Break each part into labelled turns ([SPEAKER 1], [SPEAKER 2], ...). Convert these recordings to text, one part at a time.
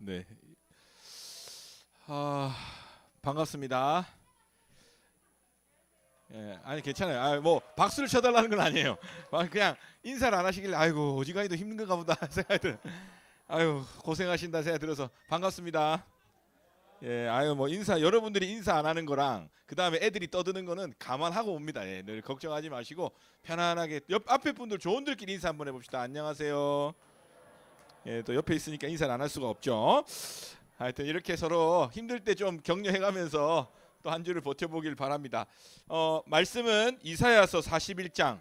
[SPEAKER 1] 네. 반갑습니다. 예, 아니 괜찮아요. 뭐 박수를 쳐달라는 건 아니에요. 그냥 인사를 안 하시길래 아이고 어지간히도 힘든가 보다 생각이 들어요. 아유 고생하신다 생각이 들어서 반갑습니다. 예, 아유 뭐 여러분들이 인사 안 하는 거랑 그 다음에 애들이 떠드는 거는 감안하고 옵니다. 예, 늘 걱정하지 마시고 편안하게 옆 앞에 분들 좋은들끼리 인사 한번 해봅시다. 안녕하세요. 예, 또 옆에 있으니까 인사를 안 할 수가 없죠. 하여튼 이렇게 서로 힘들 때 좀 격려해가면서 또 한 주를 버텨보길 바랍니다. 말씀은 이사야서 41장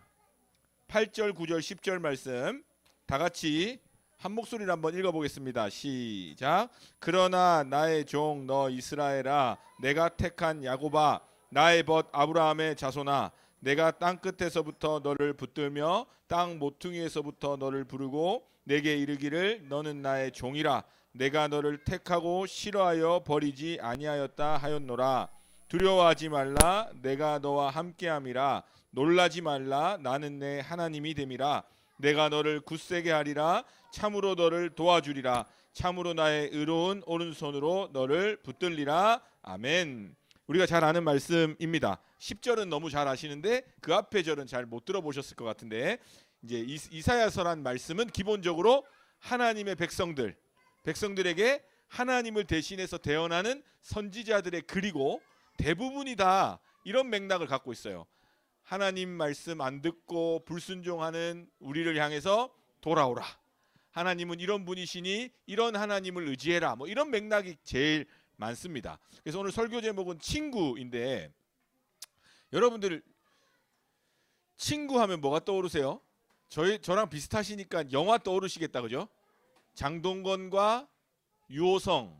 [SPEAKER 1] 8절 9절 10절 말씀 다 같이 한 목소리로 한번 읽어보겠습니다. 시작. 그러나 나의 종 너 이스라엘아, 내가 택한 야곱아, 나의 벗 아브라함의 자손아, 내가 땅 끝에서부터 너를 붙들며 땅 모퉁이에서부터 너를 부르고 내게 이르기를 너는 나의 종이라. 내가 너를 택하고 싫어하여 버리지 아니하였다 하였노라. 두려워하지 말라. 내가 너와 함께함이라. 놀라지 말라. 나는 내 하나님이 됨이라. 내가 너를 굳세게 하리라. 참으로 너를 도와주리라. 참으로 나의 의로운 오른손으로 너를 붙들리라. 아멘. 우리가 잘 아는 말씀입니다. 10절은 너무 잘 아시는데 그 앞에 절은 잘 못 들어보셨을 것 같은데, 이제 이사야서란 말씀은 기본적으로 하나님의 백성들에게 하나님을 대신해서 대언하는 선지자들의 글이고, 대부분이 다 이런 맥락을 갖고 있어요. 하나님 말씀 안 듣고 불순종하는 우리를 향해서 돌아오라. 하나님은 이런 분이시니 이런 하나님을 의지해라. 뭐 이런 맥락이 제일 많습니다. 그래서 오늘 설교 제목은 친구인데, 여러분들 친구 하면 뭐가 떠오르세요? 저랑 비슷하시니까 영화 떠오르시겠다, 그죠? 장동건과 유호성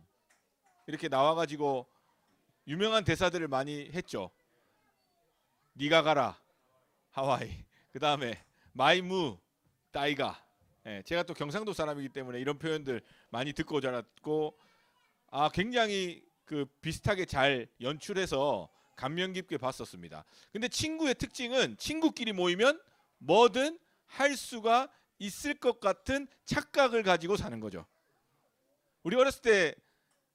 [SPEAKER 1] 이렇게 나와가지고 유명한 대사들을 많이 했죠. 니가 가라 하와이, 그 다음에 마이무 따이가. 예, 제가 또 경상도 사람이기 때문에 이런 표현들 많이 듣고 자랐고, 굉장히 그 비슷하게 잘 연출해서 감명 깊게 봤었습니다. 근데 친구의 특징은 친구끼리 모이면 뭐든 할 수가 있을 것 같은 착각을 가지고 사는 거죠. 우리 어렸을 때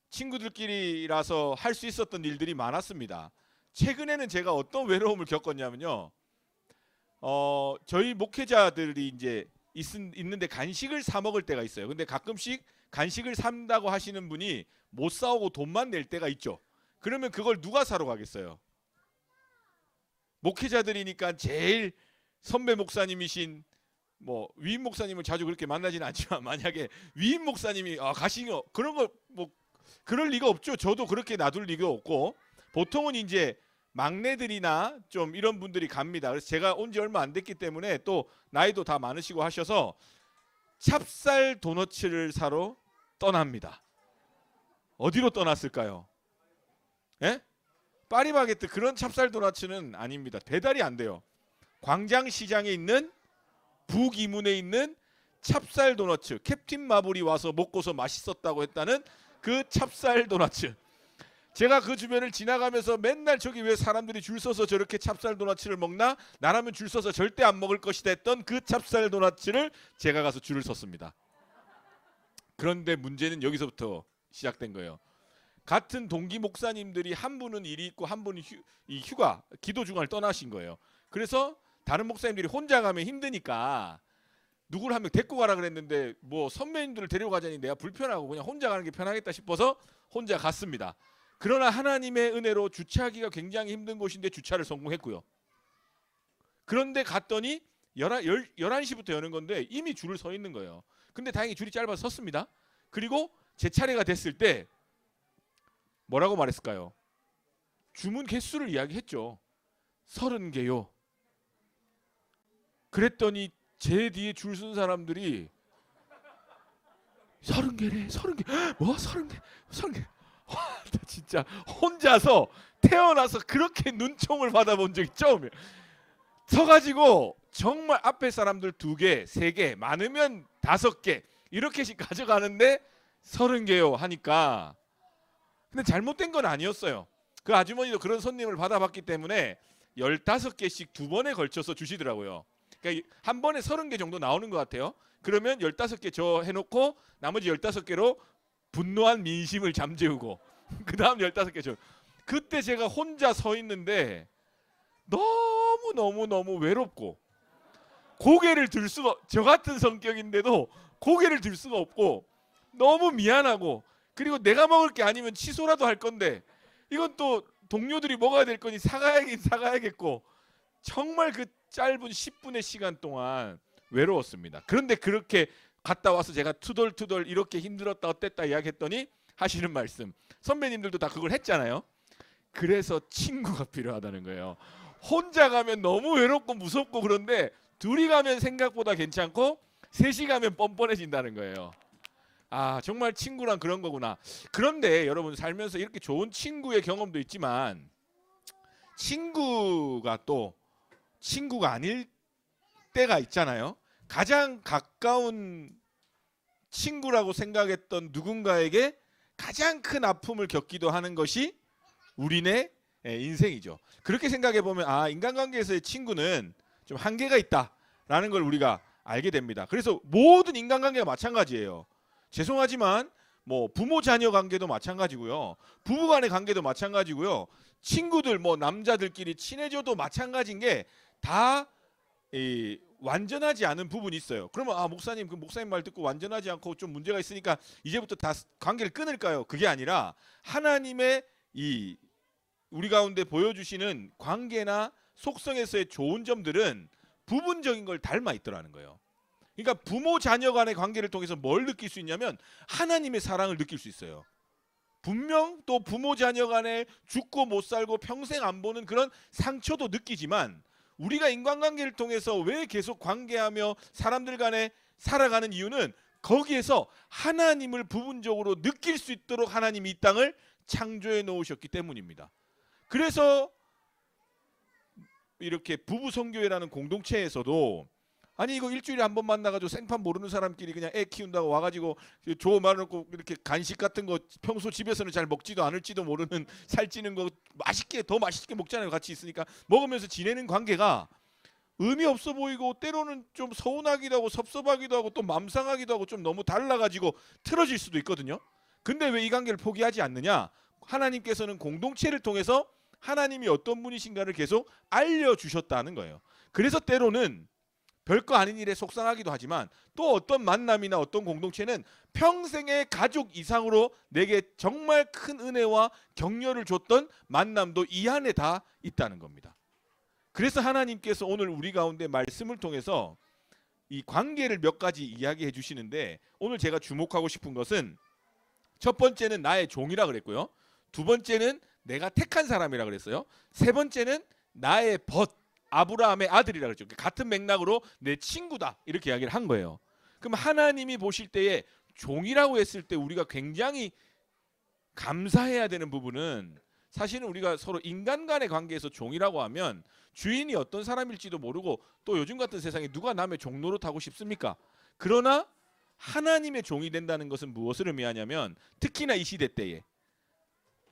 [SPEAKER 1] 친구들끼리라서 할 수 있었던 일들이 많았습니다. 최근에는 제가 어떤 외로움을 겪었냐면요. 저희 목회자들이 이제 있는데 간식을 사 먹을 때가 있어요. 근데 가끔씩 간식을 산다고 하시는 분이 못 사오고 돈만 낼 때가 있죠. 그러면 그걸 누가 사러 가겠어요? 목회자들이니까 제일 선배 목사님이신 뭐 위임 목사님을 자주 그렇게 만나지는 않지만, 만약에 위임 목사님이 가시요 그런 거 뭐 그럴 리가 없죠. 저도 그렇게 놔둘 리가 없고, 보통은 이제 막내들이나 좀 이런 분들이 갑니다. 그래서 제가 온 지 얼마 안 됐기 때문에 또 나이도 다 많으시고 하셔서 찹쌀 도너츠를 사러 떠납니다. 어디로 떠났을까요? 예? 파리바게뜨 그런 찹쌀 도너츠는 아닙니다. 배달이 안 돼요. 광장시장에 있는 북이문에 있는 찹쌀 도너츠, 캡틴 마블이 와서 먹고서 맛있었다고 했다는 그 찹쌀 도너츠. 제가 그 주변을 지나가면서 맨날 저기 왜 사람들이 줄 서서 저렇게 찹쌀 도너츠를 먹나? 나라면 줄 서서 절대 안 먹을 것이다 했던 그 찹쌀 도너츠를 제가 가서 줄을 섰습니다. 그런데 문제는 여기서부터 시작된 거예요. 같은 동기 목사님들이 한 분은 일이 있고 한 분은 휴가, 기도 중간을 떠나신 거예요. 그래서 다른 목사님들이 혼자 가면 힘드니까 누구를 한 명 데리고 가라 그랬는데, 뭐 선배님들을 데려가자니 내가 불편하고 그냥 혼자 가는 게 편하겠다 싶어서 혼자 갔습니다. 그러나 하나님의 은혜로 주차하기가 굉장히 힘든 곳인데 주차를 성공했고요. 그런데 갔더니 11시부터 여는 건데 이미 줄을 서 있는 거예요. 근데 다행히 줄이 짧아서 섰습니다. 그리고 제 차례가 됐을 때 뭐라고 말했을까요? 주문 개수를 이야기했죠. 30개요. 그랬더니 제 뒤에 줄 쓴 사람들이 30개래, 30개. 뭐 30개, 30개. 와, 진짜 혼자서 태어나서 그렇게 눈총을 받아본 적이 처음이에요. 서가지고 정말 앞에 사람들 2개, 3개, 많으면 5개 이렇게씩 가져가는데 30개요 하니까. 근데 잘못된 건 아니었어요. 그 아주머니도 그런 손님을 받아봤기 때문에 15개씩 2번에 걸쳐서 주시더라고요. 그러니까 한 번에 30개 정도 나오는 것 같아요. 그러면 15개 저 해놓고 나머지 15개로 분노한 민심을 잠재우고 그 다음 15개 절. 그때 제가 혼자 서 있는데 너무 외롭고 고개를 들 수가, 저 같은 성격인데도 고개를 들 수가 없고 너무 미안하고, 그리고 내가 먹을 게 아니면 취소라도 할 건데 이건 또 동료들이 먹어야 될 거니 사가야긴 사가야겠고, 정말 그 짧은 10분의 시간 동안 외로웠습니다. 그런데 그렇게 갔다 와서 제가 투덜투덜 이렇게 힘들었다 어땠다 이야기했더니 하시는 말씀, 선배님들도 다 그걸 했잖아요. 그래서 친구가 필요하다는 거예요. 혼자 가면 너무 외롭고 무섭고, 그런데 둘이 가면 생각보다 괜찮고 셋이 가면 뻔뻔해진다는 거예요. 아, 정말 친구란 그런 거구나. 그런데 여러분, 살면서 이렇게 좋은 친구의 경험도 있지만 친구가 또 친구가 아닐 때가 있잖아요. 가장 가까운 친구라고 생각했던 누군가에게 가장 큰 아픔을 겪기도 하는 것이 우리네 인생이죠. 그렇게 생각해 보면 아, 인간관계에서의 친구는 좀 한계가 있다라는 걸 우리가 알게 됩니다. 그래서 모든 인간관계가 마찬가지예요. 죄송하지만 뭐 부모 자녀 관계도 마찬가지고요, 부부간의 관계도 마찬가지고요, 친구들 뭐 남자들끼리 친해져도 마찬가지인 게 다 완전하지 않은 부분이 있어요. 그러면 아, 목사님, 그 목사님 말 듣고 완전하지 않고 좀 문제가 있으니까 이제부터 다 관계를 끊을까요? 그게 아니라 하나님의 이 우리 가운데 보여주시는 관계나 속성에서의 좋은 점들은 부분적인 걸 닮아 있더라는 거예요. 그러니까 부모 자녀 간의 관계를 통해서 뭘 느낄 수 있냐면 하나님의 사랑을 느낄 수 있어요. 분명 또 부모 자녀 간에 죽고 못 살고 평생 안 보는 그런 상처도 느끼지만, 우리가 인간관계를 통해서 왜 계속 관계하며 사람들 간에 살아가는 이유는 거기에서 하나님을 부분적으로 느낄 수 있도록 하나님이 이 땅을 창조해 놓으셨기 때문입니다. 그래서 이렇게 부부 성교회라는 공동체에서도 아니 이거 일주일에 한 번 만나가지고 생판 모르는 사람끼리 그냥 애 키운다고 와가지고 조 많고 이렇게 간식 같은 거 평소 집에서는 잘 먹지도 않을지도 모르는 살찌는 거 맛있게 더 맛있게 먹잖아요. 같이 있으니까 먹으면서 지내는 관계가 의미 없어 보이고 때로는 좀 서운하기도 하고 섭섭하기도 하고 또 맘상하기도 하고 좀 너무 달라가지고 틀어질 수도 있거든요. 근데 왜 이 관계를 포기하지 않느냐? 하나님께서는 공동체를 통해서 하나님이 어떤 분이신가를 계속 알려주셨다는 거예요. 그래서 때로는 별거 아닌 일에 속상하기도 하지만 또 어떤 만남이나 어떤 공동체는 평생의 가족 이상으로 내게 정말 큰 은혜와 격려를 줬던 만남도 이 안에 다 있다는 겁니다. 그래서 하나님께서 오늘 우리 가운데 말씀을 통해서 이 관계를 몇 가지 이야기해 주시는데, 오늘 제가 주목하고 싶은 것은 첫 번째는 나의 종이라 그랬고요, 두 번째는 내가 택한 사람이라 그랬어요, 세 번째는 나의 벗, 아브라함의 아들이라 그랬죠. 같은 맥락으로 내 친구다 이렇게 이야기를 한 거예요. 그럼 하나님이 보실 때에 종이라고 했을 때 우리가 굉장히 감사해야 되는 부분은, 사실은 우리가 서로 인간 간의 관계에서 종이라고 하면 주인이 어떤 사람일지도 모르고 또 요즘 같은 세상에 누가 남의 종 노릇하고 싶습니까? 그러나 하나님의 종이 된다는 것은 무엇을 의미하냐면, 특히나 이 시대 때에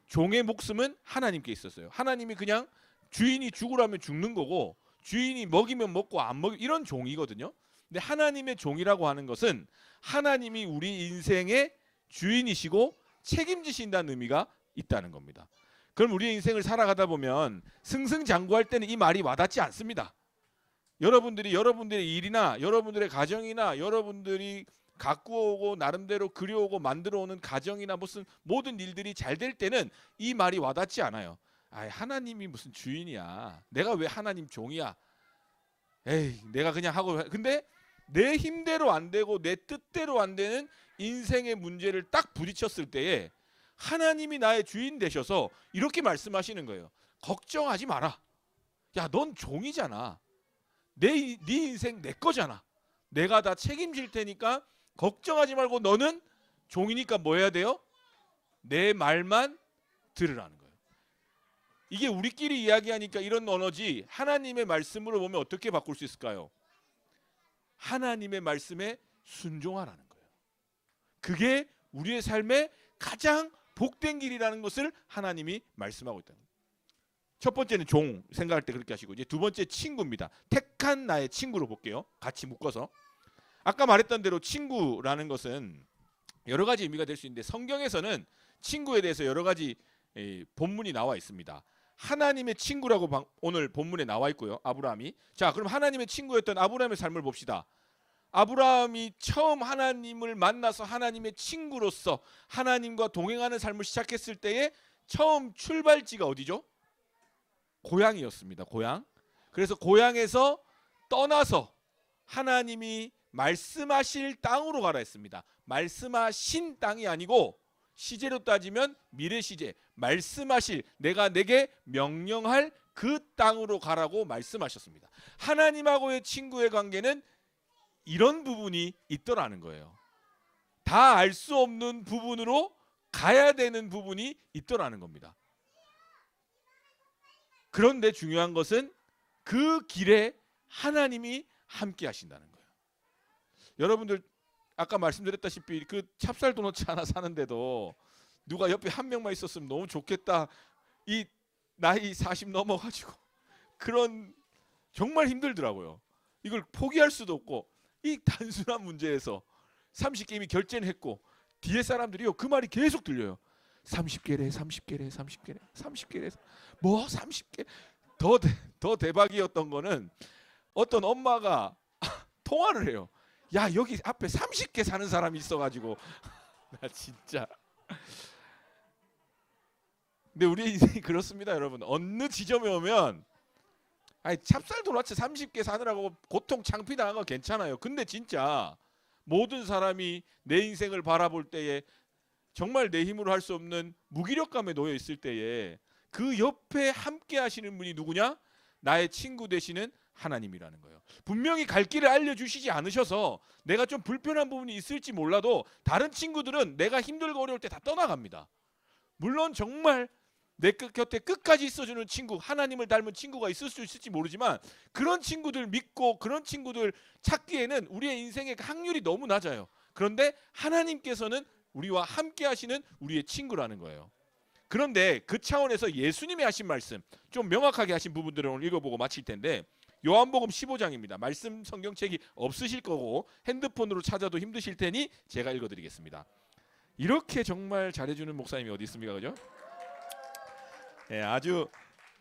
[SPEAKER 1] 종의 목숨은 하나님께 있었어요. 하나님이 그냥 주인이 죽으라면 죽는 거고 주인이 먹이면 먹고 안 먹이, 이런 종이거든요. 근데 하나님의 종이라고 하는 것은 하나님이 우리 인생의 주인이시고 책임지신다는 의미가 있다는 겁니다. 그럼 우리의 인생을 살아가다 보면 승승장구할 때는 이 말이 와닿지 않습니다. 여러분들이 여러분들의 일이나 여러분들의 가정이나 여러분들이 갖고 오고 나름대로 그려오고 만들어오는 가정이나 무슨 모든 일들이 잘 될 때는 이 말이 와닿지 않아요. 아, 하나님이 무슨 주인이야, 내가 왜 하나님 종이야, 에이 내가 그냥 하고. 근데 내 힘대로 안 되고 내 뜻대로 안 되는 인생의 문제를 딱 부딪혔을 때에 하나님이 나의 주인 되셔서 이렇게 말씀하시는 거예요. 걱정하지 마라. 야, 넌 종이잖아. 네 인생 내 거잖아. 내가 다 책임질 테니까 걱정하지 말고 너는 종이니까 뭐 해야 돼요? 내 말만 들으라는 거예요. 이게 우리끼리 이야기하니까 이런 언어지, 하나님의 말씀으로 보면 어떻게 바꿀 수 있을까요? 하나님의 말씀에 순종하라는 거예요. 그게 우리의 삶의 가장 복된 길이라는 것을 하나님이 말씀하고 있다는 거예요. 첫 번째는 종 생각할 때 그렇게 하시고, 이제 두 번째 친구입니다. 택한 나의 친구로 볼게요. 같이 묶어서. 아까 말했던 대로 친구라는 것은 여러 가지 의미가 될 수 있는데 성경에서는 친구에 대해서 여러 가지 본문이 나와 있습니다. 하나님의 친구라고 오늘 본문에 나와 있고요. 아브라함이. 자, 그럼 하나님의 친구였던 아브라함의 삶을 봅시다. 아브라함이 처음 하나님을 만나서 하나님의 친구로서 하나님과 동행하는 삶을 시작했을 때에 처음 출발지가 어디죠? 고향이었습니다. 고향. 그래서 고향에서 떠나서 하나님이 말씀하실 땅으로 가라 했습니다. 말씀하신 땅이 아니고 시제로 따지면 미래 시제, 말씀하실, 내가 내게 명령할 그 땅으로 가라고 말씀하셨습니다. 하나님하고의 친구의 관계는 이런 부분이 있더라는 거예요. 다 알 수 없는 부분으로 가야 되는 부분이 있더라는 겁니다. 그런데 중요한 것은 그 길에 하나님이 함께 하신다는 거예요. 여러분들 아까 말씀드렸다시피 그 찹쌀 도넛 하나 사는데도 누가 옆에 한 명만 있었으면 너무 좋겠다. 이 나이 40 넘어가지고 그런 정말 힘들더라고요. 이걸 포기할 수도 없고 이 단순한 문제에서 30개임이 결제는 했고 뒤에 사람들이요 그 말이 계속 들려요. 30개래 30개래 30개래 30개래 뭐 30개 더 대박이었던 거는 어떤 엄마가 통화를 해요. 야 여기 앞에 30개 사는 사람이 있어가지고 나 진짜. 근데 우리 인생이 그렇습니다, 여러분. 어느 지점에 오면 아니 찹쌀 도넛 30개 사느라고 고통 창피당한 거 괜찮아요. 근데 진짜 모든 사람이 내 인생을 바라볼 때에 정말 내 힘으로 할 수 없는 무기력감에 놓여 있을 때에 그 옆에 함께 하시는 분이 누구냐? 나의 친구 되시는 하나님이라는 거예요. 분명히 갈 길을 알려주시지 않으셔서 내가 좀 불편한 부분이 있을지 몰라도 다른 친구들은 내가 힘들고 어려울 때 다 떠나갑니다. 물론 정말 내 곁에 끝까지 있어주는 친구, 하나님을 닮은 친구가 있을 수 있을지 모르지만 그런 친구들 믿고 그런 친구들 찾기에는 우리의 인생의 확률이 너무 낮아요. 그런데 하나님께서는 우리와 함께 하시는 우리의 친구라는 거예요. 그런데 그 차원에서 예수님이 하신 말씀 좀 명확하게 하신 부분들을 오늘 읽어보고 마칠 텐데 요한복음 15장입니다. 말씀 성경책이 없으실 거고 핸드폰으로 찾아도 힘드실 테니 제가 읽어드리겠습니다. 이렇게 정말 잘해주는 목사님이 어디 있습니까, 그죠? 예, 아주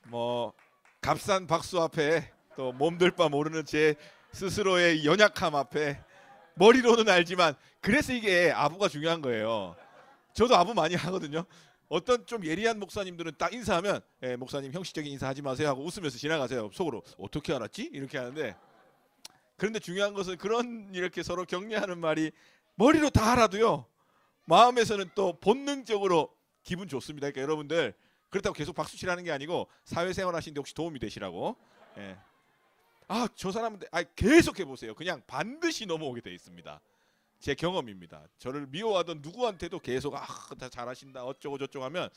[SPEAKER 1] 뭐 값싼 박수 앞에 또 몸둘 바 모르는 제 스스로의 연약함 앞에 머리로는 알지만 그래서 이게 아부가 중요한 거예요. 저도 아부 많이 하거든요. 어떤 좀 예리한 목사님들은 딱 인사하면 예, 목사님 형식적인 인사하지 마세요 하고 웃으면서 지나가세요. 속으로 어떻게 알았지? 이렇게 하는데 그런데 중요한 것은 그런 이렇게 서로 격려하는 말이 머리로 다 알아도요. 마음에서는 또 본능적으로 기분 좋습니다. 그러니까 여러분들 그렇다고 계속 박수치라는 게 아니고 사회생활 하시는데 혹시 도움이 되시라고. 예. 아, 저 사람은 계속 해보세요. 그냥 반드시 넘어오게 돼 있습니다. 제 경험입니다. 저를 미워하던 누구한테도 계속 다 잘하신다 어쩌고 저쩌고 하면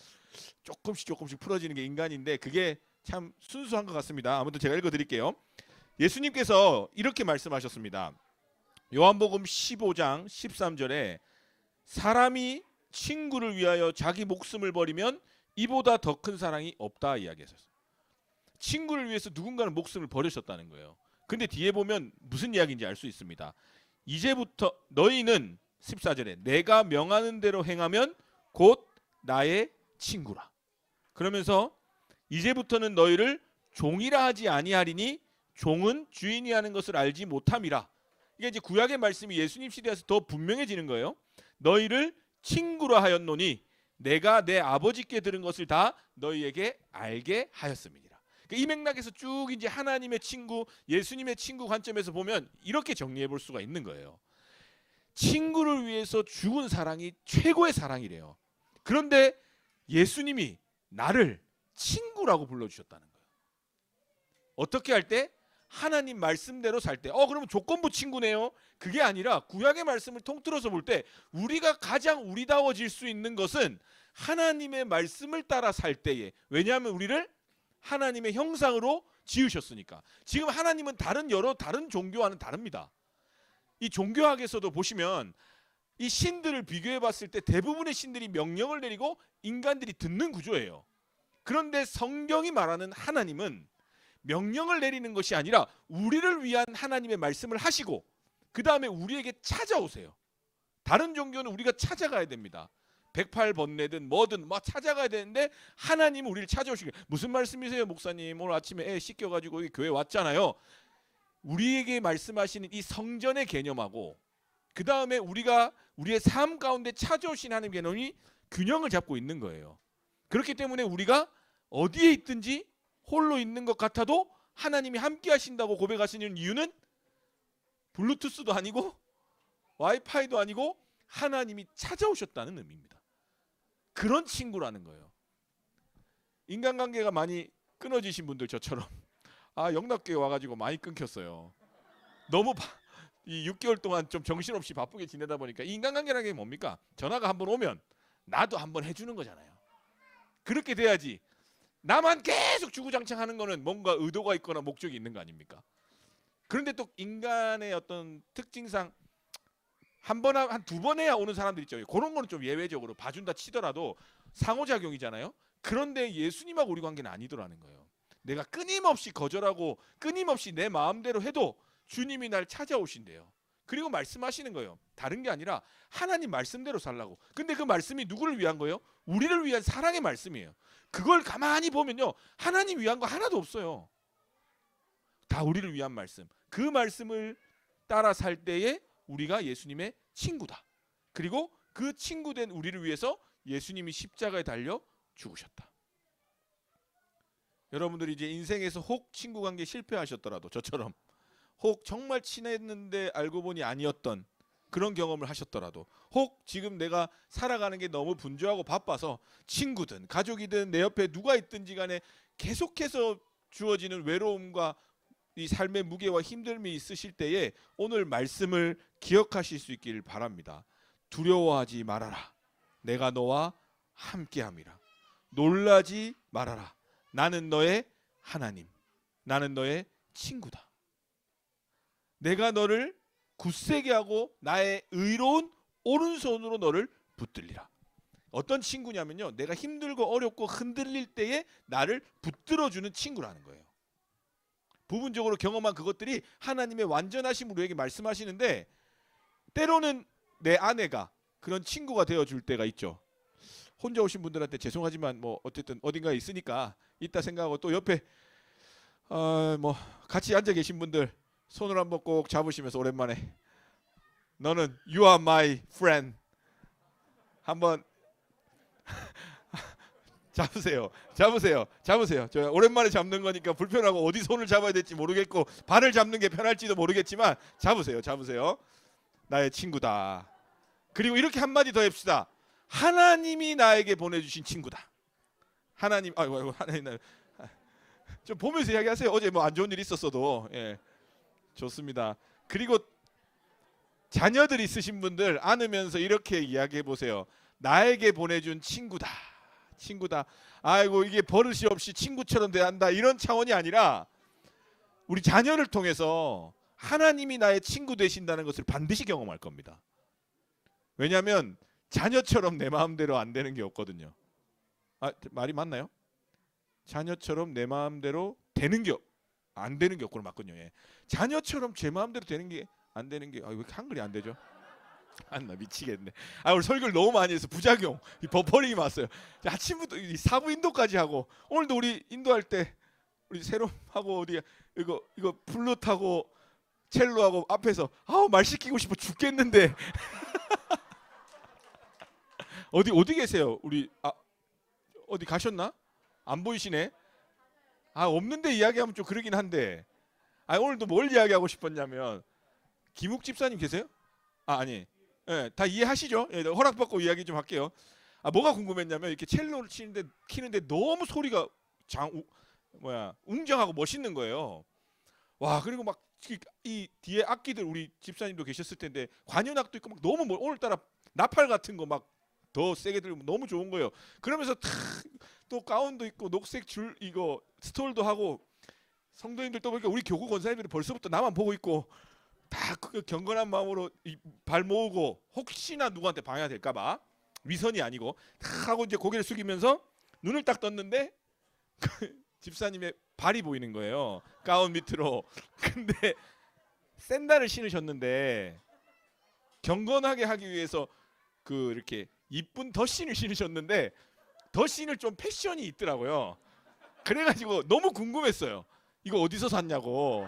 [SPEAKER 1] 조금씩 풀어지는 게 인간인데 그게 참 순수한 것 같습니다. 아무튼 제가 읽어드릴게요. 예수님께서 이렇게 말씀하셨습니다. 요한복음 15장 13절에 사람이 친구를 위하여 자기 목숨을 버리면 이보다 더 큰 사랑이 없다 이야기하셨어요. 친구를 위해서 누군가는 목숨을 버리셨다는 거예요. 근데 뒤에 보면 무슨 이야기인지 알 수 있습니다. 이제부터 너희는 14절에 내가 명하는 대로 행하면 곧 나의 친구라. 그러면서 이제부터는 너희를 종이라 하지 아니하리니 종은 주인이 하는 것을 알지 못함이라. 이게 이제 구약의 말씀이 예수님 시대에서 더 분명해지는 거예요. 너희를 친구라 하였노니 내가 내 아버지께 들은 것을 다 너희에게 알게 하였음이니라. 이 맥락에서 쭉 이제 하나님의 친구, 예수님의 친구 관점에서 보면 이렇게 정리해 볼 수가 있는 거예요. 친구를 위해서 죽은 사랑이 최고의 사랑이래요. 그런데 예수님이 나를 친구라고 불러주셨다는 거예요. 어떻게 할 때? 하나님 말씀대로 살 때. 그러면 조건부 친구네요. 그게 아니라 구약의 말씀을 통틀어서 볼 때 우리가 가장 우리다워질 수 있는 것은 하나님의 말씀을 따라 살 때에. 왜냐하면 우리를 하나님의 형상으로 지으셨으니까. 지금 하나님은 다른 종교와는 다릅니다. 이 종교학에서도 보시면 이 신들을 비교해 봤을 때 대부분의 신들이 명령을 내리고 인간들이 듣는 구조예요. 그런데 성경이 말하는 하나님은 명령을 내리는 것이 아니라 우리를 위한 하나님의 말씀을 하시고 그 다음에 우리에게 찾아오세요. 다른 종교는 우리가 찾아가야 됩니다. 108번뇌든 뭐든 막 찾아가야 되는데 하나님은 우리를 찾아오시는 거예요. 무슨 말씀이세요 목사님? 오늘 아침에 애 씻겨가지고 여기 교회 왔잖아요. 우리에게 말씀하시는 이 성전의 개념하고 그 다음에 우리가 우리의 삶 가운데 찾아오신 하나님 개념이 균형을 잡고 있는 거예요. 그렇기 때문에 우리가 어디에 있든지 홀로 있는 것 같아도 하나님이 함께 하신다고 고백하시는 이유는 블루투스도 아니고 와이파이도 아니고 하나님이 찾아오셨다는 의미입니다. 그런 친구라는 거예요. 인간관계가 많이 끊어지신 분들 저처럼 영락교회 와가지고 많이 끊겼어요. 너무 이 6개월 동안 좀 정신없이 바쁘게 지내다 보니까 이 인간관계라는 게 뭡니까? 전화가 한번 오면 나도 한번 해주는 거잖아요. 그렇게 돼야지. 나만 계속 주구장창하는 거는 뭔가 의도가 있거나 목적이 있는 거 아닙니까? 그런데 또 인간의 어떤 특징상 한 두 번 해야 오는 사람들 있죠. 그런 거는 좀 예외적으로 봐준다 치더라도 상호작용이잖아요. 그런데 예수님하고 우리 관계는 아니더라는 거예요. 내가 끊임없이 거절하고 끊임없이 내 마음대로 해도 주님이 날 찾아오신대요. 그리고 말씀하시는 거예요. 다른 게 아니라 하나님 말씀대로 살라고. 근데 그 말씀이 누구를 위한 거예요? 우리를 위한 사랑의 말씀이에요. 그걸 가만히 보면요, 하나님 위한 거 하나도 없어요. 다 우리를 위한 말씀. 그 말씀을 따라 살 때에 우리가 예수님의 친구다. 그리고 그 친구된 우리를 위해서 예수님이 십자가에 달려 죽으셨다. 여러분들이 이제 인생에서 혹 친구 관계 실패하셨더라도 저처럼 혹 정말 친했는데 알고 보니 아니었던 그런 경험을 하셨더라도 혹 지금 내가 살아가는 게 너무 분주하고 바빠서 친구든 가족이든 내 옆에 누가 있든지 간에 계속해서 주어지는 외로움과 이 삶의 무게와 힘듦이 있으실 때에 오늘 말씀을 기억하실 수 있길 바랍니다. 두려워하지 말아라. 내가 너와 함께함이라. 놀라지 말아라. 나는 너의 하나님. 나는 너의 친구다. 내가 너를 굳세게 하고 나의 의로운 오른손으로 너를 붙들리라. 어떤 친구냐면요, 내가 힘들고 어렵고 흔들릴 때에 나를 붙들어주는 친구라는 거예요. 부분적으로 경험한 그것들이 하나님의 완전하심 우리에게 말씀하시는데 때로는 내 아내가 그런 친구가 되어줄 때가 있죠. 혼자 오신 분들한테 죄송하지만 뭐 어쨌든 어딘가에 있으니까 있다 생각하고 또 옆에 뭐 같이 앉아 계신 분들 손을 한번 꼭 잡으시면서 오랜만에 너는 You are my friend 한번 잡으세요. 저 오랜만에 잡는 거니까 불편하고 어디 손을 잡아야 될지 모르겠고 발을 잡는 게 편할지도 모르겠지만 잡으세요. 나의 친구다. 그리고 이렇게 한마디 더 합시다. 하나님이 나에게 보내주신 친구다. 하나님, 하나님, 좀 보면서 이야기하세요. 어제 뭐 안 좋은 일 있었어도, 예, 좋습니다. 그리고 자녀들 있으신 분들 안으면서 이렇게 이야기해 보세요. 나에게 보내준 친구다. 아이고 이게 버릇이 없이 친구처럼 대한다 이런 차원이 아니라 우리 자녀를 통해서 하나님이 나의 친구 되신다는 것을 반드시 경험할 겁니다. 왜냐하면 자녀처럼 내 마음대로 안 되는 게 없거든요. 말이 맞나요? 자녀처럼 내 마음대로 되는 게 안 되는 게 없고는 맞군요. 예. 자녀처럼 제 마음대로 되는 게 안 되는 게 왜 이렇게 한글이 안 되죠? 나 미치겠네. 오늘 설교를 너무 많이 해서 부작용, 이 버퍼링이 왔어요. 아침부터 이 사부 인도까지 하고 오늘도 우리 인도할 때 우리 세롬하고 어디 이거 플룻하고 첼로하고 앞에서 말 시키고 싶어 죽겠는데 어디 계세요? 우리 어디 가셨나? 안 보이시네. 없는데 이야기하면 좀 그러긴 한데 오늘도 뭘 이야기하고 싶었냐면 김욱 집사님 계세요? 아니. 예, 다 이해하시죠? 예, 허락받고 이야기 좀 할게요. 뭐가 궁금했냐면 이렇게 첼로를 키는데 너무 소리가 웅장하고 멋있는 거예요. 와, 그리고 막 이 뒤에 악기들 우리 집사님도 계셨을 텐데 관현악도 있고 막 너무 오늘따라 나팔 같은 거 막 더 세게 들고 너무 좋은 거예요. 그러면서 또 가운도 있고 녹색 줄 이거 스톨도 하고 성도님들 또 보니까 우리 교구 권사님들이 벌써부터 나만 보고 있고 다 경건한 마음으로 발 모으고 혹시나 누구한테 방해가 될까봐 위선이 아니고 다 하고 이제 고개를 숙이면서 눈을 딱 떴는데 집사님의 발이 보이는 거예요. 가운 밑으로. 근데 샌들을 신으셨는데 경건하게 하기 위해서 그 이렇게 이쁜 덧신을 신으셨는데 덧신을 좀 패션이 있더라고요. 그래가지고 너무 궁금했어요. 이거 어디서 샀냐고.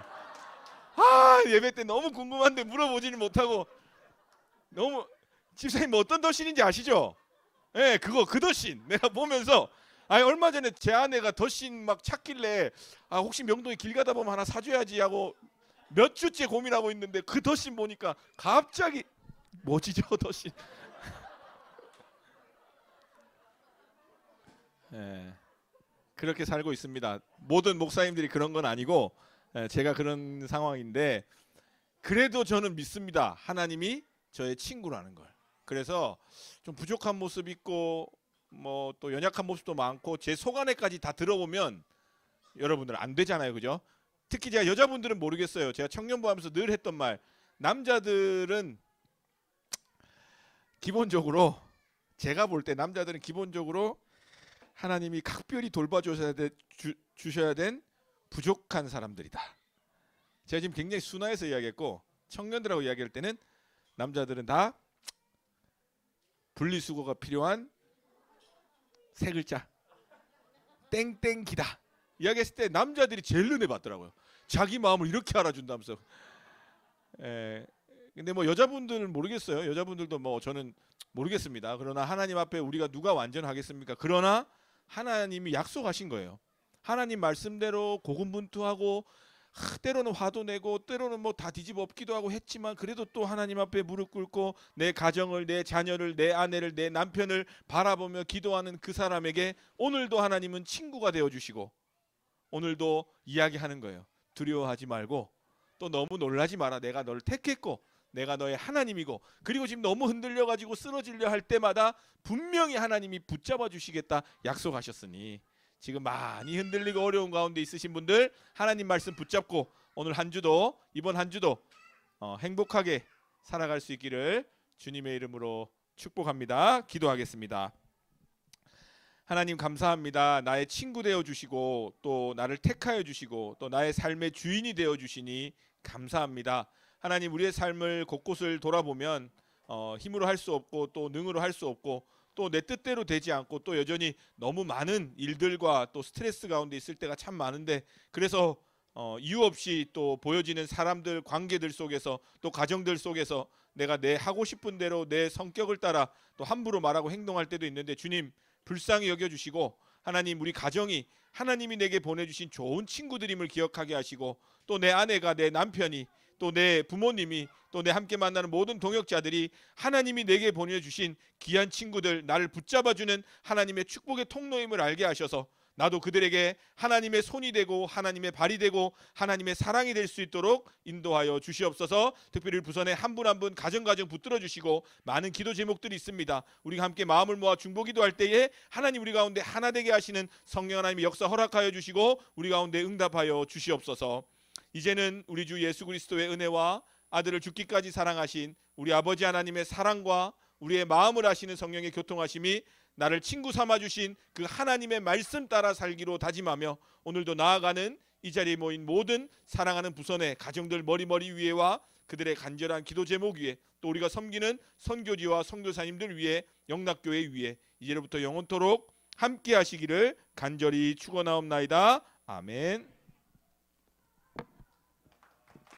[SPEAKER 1] 예배 때 너무 궁금한데 물어보지는 못하고 너무. 집사님 뭐 어떤 덧신인지 아시죠? 예, 그 덧신 내가 보면서 얼마 전에 제 아내가 덧신 막 찾길래 혹시 명동에 길 가다 보면 하나 사줘야지 하고 몇 주째 고민하고 있는데 그 덧신 보니까 갑자기 뭐지 저 덧신. 예, 그렇게 살고 있습니다. 모든 목사님들이 그런 건 아니고 제가 그런 상황인데 그래도 저는 믿습니다. 하나님이 저의 친구라는 걸. 그래서 좀 부족한 모습 있고 뭐 또 연약한 모습도 많고 제 속안에까지 다 들어보면 여러분들 안 되잖아요, 그죠? 특히 제가 여자분들은 모르겠어요. 제가 청년부 하면서 늘 했던 말, 남자들은 기본적으로, 제가 볼 때 남자들은 기본적으로 하나님이 각별히 주셔야 된 부족한 사람들이다. 제가 지금 굉장히 순화해서 이야기했고 청년들하고 이야기할 때는 남자들은 다 분리수거가 필요한 세 글자 땡땡기다 이야기했을 때 남자들이 제일 은혜 받더라고요. 자기 마음을 이렇게 알아준다면서. 근데 뭐 여자분들은 모르겠어요. 여자분들도 뭐 저는 모르겠습니다. 그러나 하나님 앞에 우리가 누가 완전하겠습니까? 그러나 하나님이 약속하신 거예요. 하나님 말씀대로 고군분투하고 때로는 화도 내고 때로는 뭐 다 뒤집어 엎기도 하고 했지만 그래도 또 하나님 앞에 무릎 꿇고 내 가정을, 내 자녀를, 내 아내를, 내 남편을 바라보며 기도하는 그 사람에게 오늘도 하나님은 친구가 되어주시고 오늘도 이야기하는 거예요. 두려워하지 말고 또 너무 놀라지 마라. 내가 너를 택했고 내가 너의 하나님이고 그리고 지금 너무 흔들려가지고 쓰러지려 할 때마다 분명히 하나님이 붙잡아 주시겠다 약속하셨으니 지금 많이 흔들리고 어려운 가운데 있으신 분들 하나님 말씀 붙잡고 오늘 한 주도 이번 한 주도 행복하게 살아갈 수 있기를 주님의 이름으로 축복합니다. 기도하겠습니다. 하나님 감사합니다. 나의 친구 되어 주시고 또 나를 택하여 주시고 또 나의 삶의 주인이 되어 주시니 감사합니다. 하나님 우리의 삶을 곳곳을 돌아보면 힘으로 할 수 없고 또 능으로 할 수 없고 또 내 뜻대로 되지 않고 또 여전히 너무 많은 일들과 또 스트레스 가운데 있을 때가 참 많은데 그래서 이유 없이 또 보여지는 사람들 관계들 속에서 또 가정들 속에서 내가 내 하고 싶은 대로 내 성격을 따라 또 함부로 말하고 행동할 때도 있는데 주님 불쌍히 여겨주시고 하나님 우리 가정이 하나님이 내게 보내주신 좋은 친구들임을 기억하게 하시고 또 내 아내가 내 남편이 또 내 부모님이 또 내 함께 만나는 모든 동역자들이 하나님이 내게 보내주신 귀한 친구들 나를 붙잡아주는 하나님의 축복의 통로임을 알게 하셔서 나도 그들에게 하나님의 손이 되고 하나님의 발이 되고 하나님의 사랑이 될 수 있도록 인도하여 주시옵소서. 특별히 부산에 한 분 한 분 가정 붙들어 주시고 많은 기도 제목들이 있습니다. 우리가 함께 마음을 모아 중보기도할 때에 하나님 우리 가운데 하나 되게 하시는 성령 하나님의 역사 허락하여 주시고 우리 가운데 응답하여 주시옵소서. 이제는 우리 주 예수 그리스도의 은혜와 아들을 죽기까지 사랑하신 우리 아버지 하나님의 사랑과 우리의 마음을 아시는 성령의 교통하심이 나를 친구 삼아주신 그 하나님의 말씀 따라 살기로 다짐하며 오늘도 나아가는 이 자리에 모인 모든 사랑하는 부선의 가정들 머리 위에와 그들의 간절한 기도 제목 위에 또 우리가 섬기는 선교지와 선교사님들 위에 영락교회 위에 이제로부터 영원토록 함께 하시기를 간절히 축원하옵나이다. 아멘.